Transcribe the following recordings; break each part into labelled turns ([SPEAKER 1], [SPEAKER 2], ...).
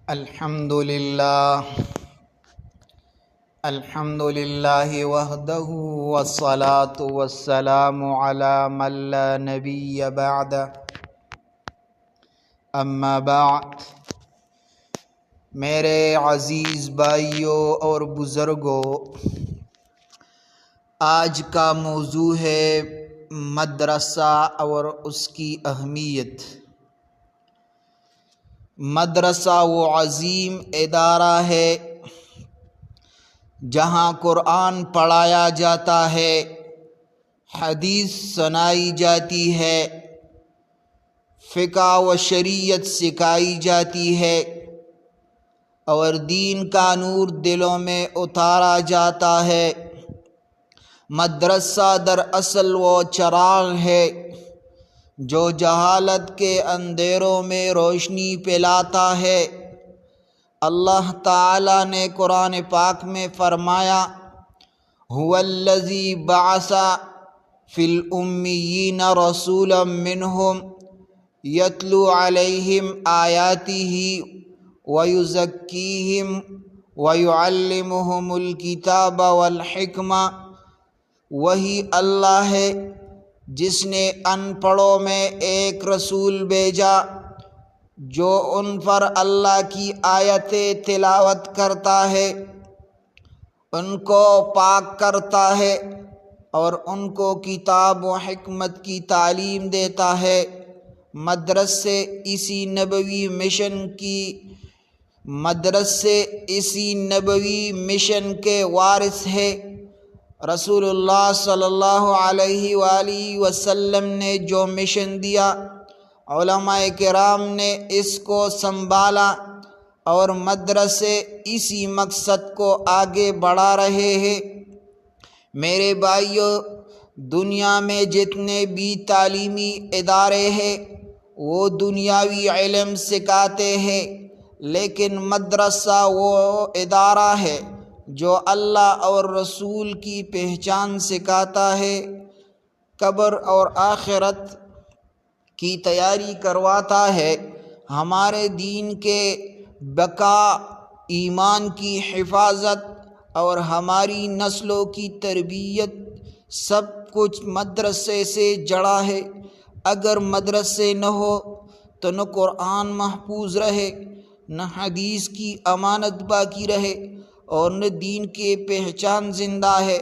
[SPEAKER 1] الحمد للہ وحدہ والصلاة والسلام علی من لا نبی بعد اما بعد۔ میرے عزیز بھائیوں اور بزرگوں، آج کا موضوع ہے مدرسہ اور اس کی اہمیت۔ مدرسہ وہ عظیم ادارہ ہے جہاں قرآن پڑھایا جاتا ہے، حدیث سنائی جاتی ہے، فقہ و شریعت سکھائی جاتی ہے اور دین کا نور دلوں میں اتارا جاتا ہے۔ مدرسہ دراصل وہ چراغ ہے جو جہالت کے اندھیروں میں روشنی پھیلاتا ہے۔ اللہ تعالی نے قرآن پاک میں فرمایا، هو الذی بعث فی الامیین رسولا منہم یتلو علیہم آیاتہ ویزکیہم ویعلمہم الکتاب والحکمہ۔ وہی اللہ ہے جس نے ان پڑھوں میں ایک رسول بھیجا جو ان پر اللہ کی آیتیں تلاوت کرتا ہے، ان کو پاک کرتا ہے اور ان کو کتاب و حکمت کی تعلیم دیتا ہے۔ مدرسے اسی نبوی مشن کے وارث ہے۔ رسول اللہ صلی اللہ علیہ وآلہ وسلم نے جو مشن دیا، علماء کرام نے اس کو سنبھالا اور مدرسے اسی مقصد کو آگے بڑھا رہے ہیں۔ میرے بھائیوں، دنیا میں جتنے بھی تعلیمی ادارے ہیں وہ دنیاوی علم سکھاتے ہیں، لیکن مدرسہ وہ ادارہ ہے جو اللہ اور رسول کی پہچان سکھاتا ہے، قبر اور آخرت کی تیاری کرواتا ہے، ہمارے دین کے بقا، ایمان کی حفاظت اور ہماری نسلوں کی تربیت، سب کچھ مدرسے سے جڑا ہے۔ اگر مدرسے نہ ہو تو نہ قرآن محفوظ رہے، نہ حدیث کی امانت باقی رہے اور نہ دین کی پہچان زندہ ہے۔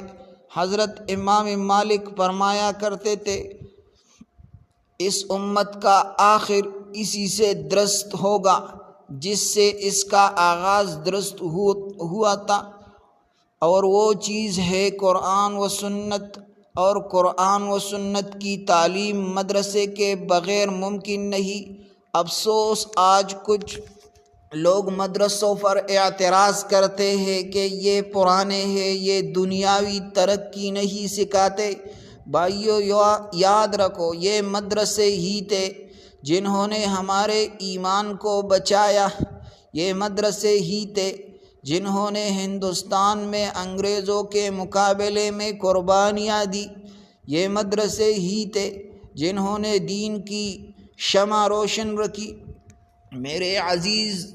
[SPEAKER 1] حضرت امام مالک فرمایا کرتے تھے، اس امت کا آخر اسی سے درست ہوگا جس سے اس کا آغاز درست ہوا تھا، اور وہ چیز ہے قرآن و سنت، اور قرآن و سنت کی تعلیم مدرسے کے بغیر ممکن نہیں۔ افسوس، آج کچھ لوگ مدرسوں پر اعتراض کرتے ہیں کہ یہ پرانے ہیں، یہ دنیاوی ترقی نہیں سکھاتے۔ بھائیو، یاد رکھو، یہ مدرسے ہی تھے جنہوں نے ہمارے ایمان کو بچایا، یہ مدرسے ہی تھے جنہوں نے ہندوستان میں انگریزوں کے مقابلے میں قربانیاں دی، یہ مدرسے ہی تھے جنہوں نے دین کی شمع روشن رکھی۔ میرے عزیز،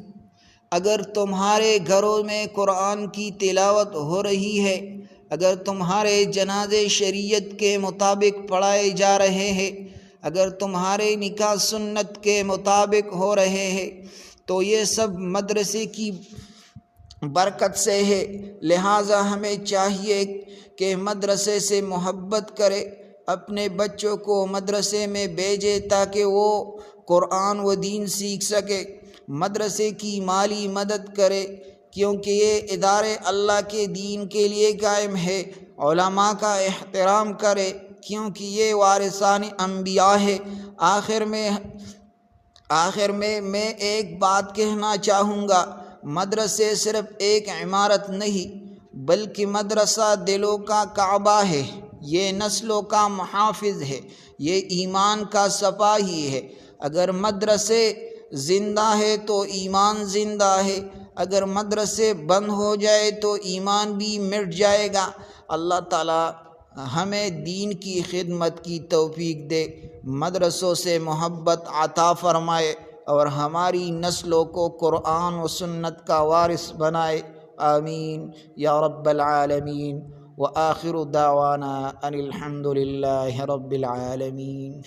[SPEAKER 1] اگر تمہارے گھروں میں قرآن کی تلاوت ہو رہی ہے، اگر تمہارے جنازے شریعت کے مطابق پڑھائے جا رہے ہیں، اگر تمہارے نکاح سنت کے مطابق ہو رہے ہیں، تو یہ سب مدرسے کی برکت سے ہے۔ لہٰذا ہمیں چاہیے کہ مدرسے سے محبت کرے، اپنے بچوں کو مدرسے میں بھیجے تاکہ وہ قرآن و دین سیکھ سکے۔ مدرسے کی مالی مدد کرے، کیونکہ یہ ادارے اللہ کے دین کے لیے قائم ہے۔ علماء کا احترام کرے، کیونکہ یہ وارثان انبیاء ہے۔ آخر میں ایک بات کہنا چاہوں گا، مدرسے صرف ایک عمارت نہیں بلکہ مدرسہ دلوں کا کعبہ ہے، یہ نسلوں کا محافظ ہے، یہ ایمان کا سپاہی ہے۔ اگر مدرسے زندہ ہے تو ایمان زندہ ہے، اگر مدرسے بند ہو جائے تو ایمان بھی مٹ جائے گا۔ اللہ تعالی ہمیں دین کی خدمت کی توفیق دے، مدرسوں سے محبت عطا فرمائے۔ اور ہماری نسلوں کو قرآن و سنت کا وارث بنائے، آمین یا رب العالمین۔ وآخر دعوانا ان الحمد للہ رب العالمین۔